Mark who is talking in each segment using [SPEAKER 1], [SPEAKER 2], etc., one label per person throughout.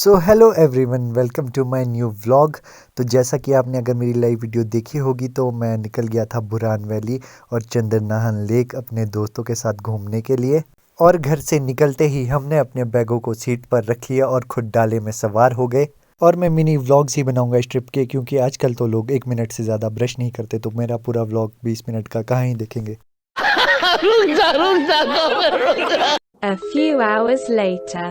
[SPEAKER 1] So hello everyone, welcome to my new vlog. तो जैसा कि आपने अगर मेरी लाइव वीडियो देखी होगी तो मैं निकल गया था बुरहान वैली और चंद्रनाहन लेक अपने दोस्तों के साथ घूमने के लिए। और घर से निकलते ही हमने अपने बैगों को सीट पर रख लिया और खुद डाले में सवार हो गए। और मैं मिनी व्लॉग्स ही बनाऊंगा इस ट्रिप के, क्योंकि आजकल तो लोग 1 मिनट से ज़्यादा ब्रश नहीं करते, तो मेरा पूरा व्लॉग 20 मिनट का कहाँ ही देखेंगे।
[SPEAKER 2] A few hours later.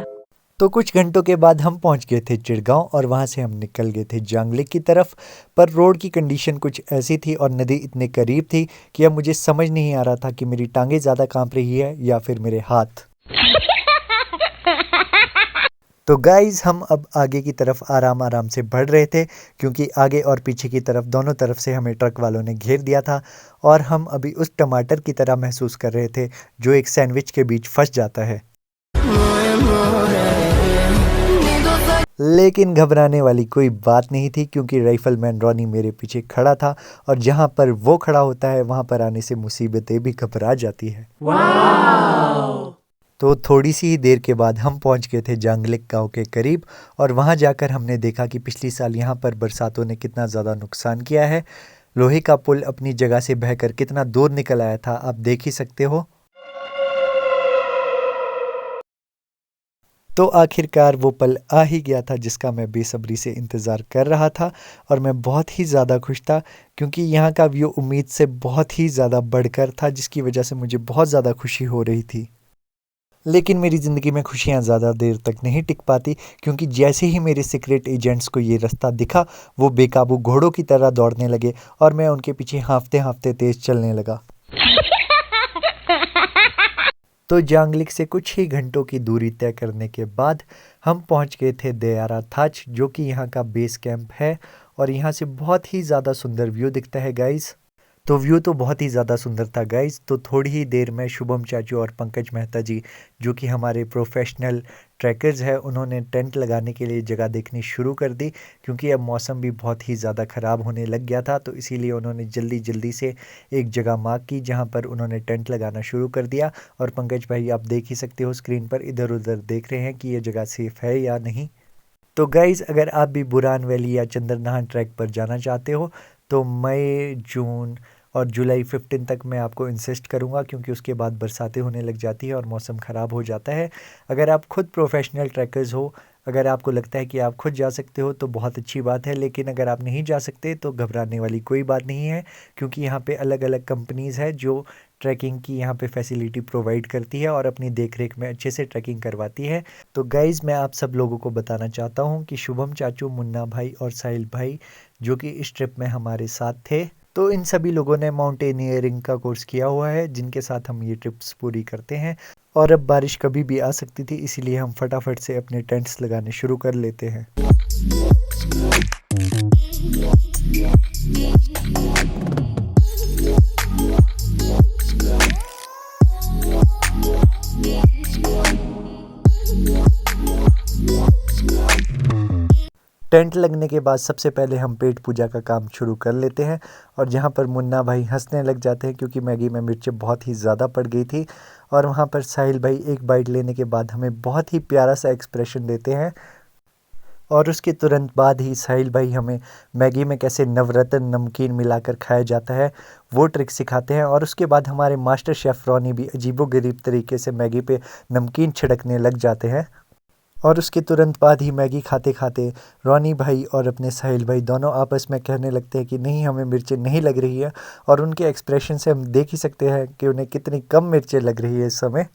[SPEAKER 1] तो कुछ घंटों के बाद हम पहुंच गए थे चिड़गांव और वहां से हम निकल गए थे जांगलेक की तरफ। पर रोड की कंडीशन कुछ ऐसी थी और नदी इतने करीब थी कि अब मुझे समझ नहीं आ रहा था कि मेरी टांगें ज़्यादा कांप रही है या फिर मेरे हाथ। तो गाइज हम अब आगे की तरफ आराम आराम से बढ़ रहे थे, क्योंकि आगे और पीछे की तरफ दोनों तरफ से हमें ट्रक वालों ने घेर दिया था। और हम अभी उस टमाटर की तरह महसूस कर रहे थे जो एक सैंडविच के बीच फंस जाता है। लेकिन घबराने वाली कोई बात नहीं थी, क्योंकि राइफलमैन रॉनी मेरे पीछे खड़ा था और जहां पर वो खड़ा होता है वहां पर आने से मुसीबतें भी घबरा जाती है। तो थोड़ी सी ही देर के बाद हम पहुंच गए थे जांगलेक गांव के करीब। और वहां जाकर हमने देखा कि पिछली साल यहां पर बरसातों ने कितना ज़्यादा नुकसान किया है। लोहे का पुल अपनी जगह से बहकर कितना दूर निकल आया था, आप देख ही सकते हो। तो आखिरकार वो पल आ ही गया था जिसका मैं बेसब्री से इंतज़ार कर रहा था। और मैं बहुत ही ज़्यादा खुश था, क्योंकि यहाँ का व्यू उम्मीद से बहुत ही ज़्यादा बढ़कर था, जिसकी वजह से मुझे बहुत ज़्यादा खुशी हो रही थी। लेकिन मेरी ज़िंदगी में खुशियाँ ज़्यादा देर तक नहीं टिक पाती, क्योंकि जैसे ही मेरे सीक्रेट एजेंट्स को ये रास्ता दिखा वो बेकाबू घोड़ों की तरह दौड़ने लगे और मैं उनके पीछे हाँफते हाँफते तेज़ चलने लगा। तो जांगलिक से कुछ ही घंटों की दूरी तय करने के बाद हम पहुंच गए थे दयारा थाच, जो कि यहाँ का बेस कैंप है। और यहाँ से बहुत ही ज़्यादा सुंदर व्यू दिखता है गाइस। तो व्यू तो बहुत ही ज़्यादा सुंदर था गाइस। तो थोड़ी ही देर में शुभम चाचू और पंकज मेहता जी, जो कि हमारे प्रोफेशनल ट्रैकर्स हैं, उन्होंने टेंट लगाने के लिए जगह देखनी शुरू कर दी, क्योंकि अब मौसम भी बहुत ही ज़्यादा ख़राब होने लग गया था। तो इसीलिए उन्होंने जल्दी जल्दी से एक जगह मार्क की जहाँ पर उन्होंने टेंट लगाना शुरू कर दिया। और पंकज भाई, आप देख ही सकते हो स्क्रीन पर, इधर उधर देख रहे हैं कि ये जगह सेफ़ है या नहीं। तो गाइज़, अगर आप भी बुरहान वैली या चंद्रनाहन ट्रैक पर जाना चाहते हो तो मई, जून और जुलाई 15 तक मैं आपको इंसिस्ट करूंगा, क्योंकि उसके बाद बरसातें होने लग जाती है और मौसम ख़राब हो जाता है। अगर आप खुद प्रोफेशनल ट्रैकर्स हो, अगर आपको लगता है कि आप खुद जा सकते हो तो बहुत अच्छी बात है। लेकिन अगर आप नहीं जा सकते तो घबराने वाली कोई बात नहीं है, क्योंकि यहाँ पे अलग अलग कंपनीज़ है जो ट्रैकिंग की यहाँ पे फैसिलिटी प्रोवाइड करती है और अपनी देख रेख में अच्छे से ट्रैकिंग करवाती है। तो गाइज़, मैं आप सब लोगों को बताना चाहता हूँ कि शुभम चाचू, मुन्ना भाई और साहिल भाई, जो कि इस ट्रिप में हमारे साथ थे, तो इन सभी लोगों ने माउंटेनियरिंग का कोर्स किया हुआ है, जिनके साथ हम ये ट्रिप्स पूरी करते हैं। और अब बारिश कभी भी आ सकती थी, इसीलिए हम फटाफट से अपने टेंट्स लगाने शुरू कर लेते हैं। टेंट लगने के बाद सबसे पहले हम पेट पूजा का काम शुरू कर लेते हैं। और जहाँ पर मुन्ना भाई हंसने लग जाते हैं, क्योंकि मैगी में मिर्चें बहुत ही ज़्यादा पड़ गई थी। और वहाँ पर साहिल भाई एक बाइट लेने के बाद हमें बहुत ही प्यारा सा एक्सप्रेशन देते हैं। और उसके तुरंत बाद ही साहिल भाई हमें मैगी में कैसे नवरत्न नमकीन मिलाकर खाया जाता है वो ट्रिक सिखाते हैं। और उसके बाद हमारे मास्टर शेफ़ रॉनी भी अजीबोगरीब तरीके से मैगी पे नमकीन छिड़कने लग जाते हैं। और उसके तुरंत बाद ही मैगी खाते खाते रॉनी भाई और अपने साहिल भाई दोनों आपस में कहने लगते हैं कि नहीं, हमें मिर्चें नहीं लग रही है। और उनके एक्सप्रेशन से हम देख ही सकते हैं कि उन्हें कितनी कम मिर्चें लग रही है इस समय।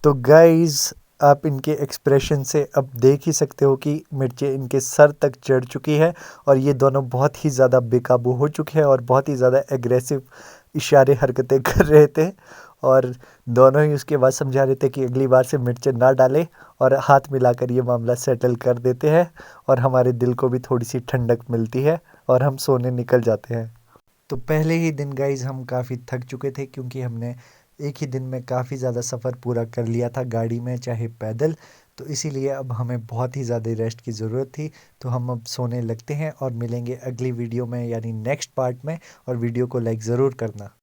[SPEAKER 1] तो गाइज़, आप इनके एक्सप्रेशन से अब देख ही सकते हो कि मिर्चें इनके सर तक चढ़ चुकी है और ये दोनों बहुत ही ज़्यादा बेकाबू हो चुके हैं और बहुत ही ज़्यादा एग्रेसिव इशारे हरकतें कर रहे थे। और दोनों ही उसके बाद समझा रहे थे कि अगली बार से मिर्चें ना डालें और हाथ मिलाकर ये मामला सेटल कर देते हैं। और हमारे दिल को भी थोड़ी सी ठंडक मिलती है और हम सोने निकल जाते हैं। तो पहले ही दिन गाइज़ हम काफ़ी थक चुके थे, क्योंकि हमने एक ही दिन में काफ़ी ज़्यादा सफ़र पूरा कर लिया था, गाड़ी में चाहे पैदल। तो इसीलिए अब हमें बहुत ही ज़्यादा रेस्ट की ज़रूरत थी। तो हम अब सोने लगते हैं और मिलेंगे अगली वीडियो में, यानी नेक्स्ट पार्ट में। और वीडियो को लाइक ज़रूर करना।